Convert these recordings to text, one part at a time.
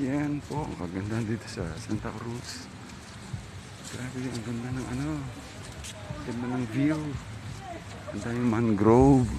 Yan po, maganda dito sa Santa Cruz. Grabe, ang ganda ng ano, ganda ng view. Ang daming mangrove.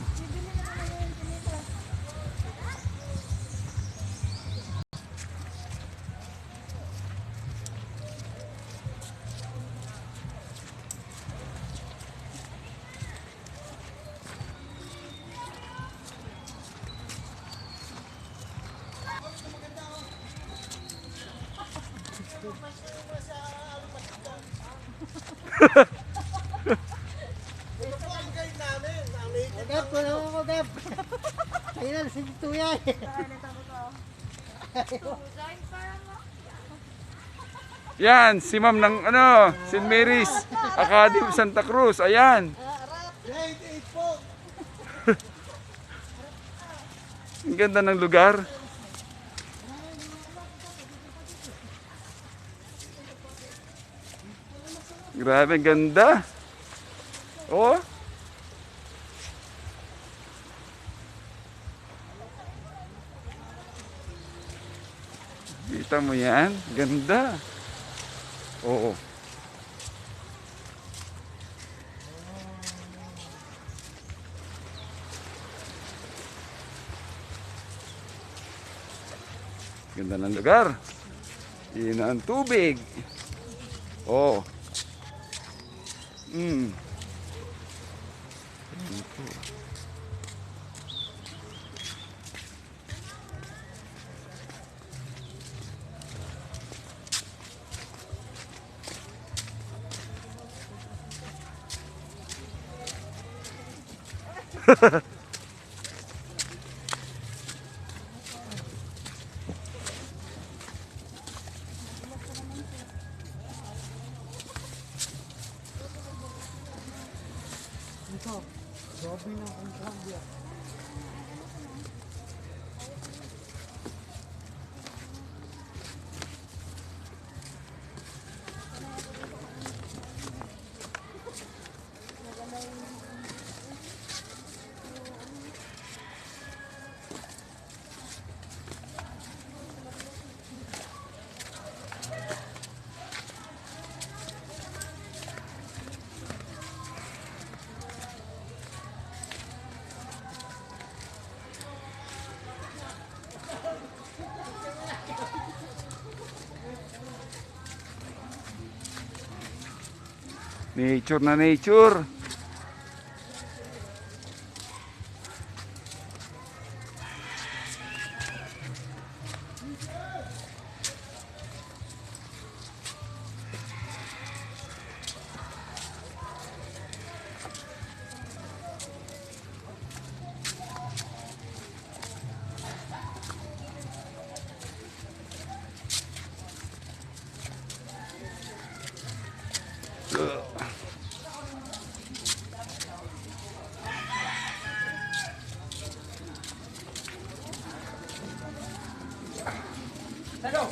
Dep, wala ako, Dep. Ayun na, si Tuya eh. Yan, si ma'am ng ano, St. Mary's Academy Santa Cruz. Ayan. Ang ganda ng lugar. Grabe, ganda. Oh. Kita mo yan? Ganda. Oo. Ganda ng lugar. Yun ang tubig. Oh. Ito, grabe na ang grabe. Nature na nature. Hello.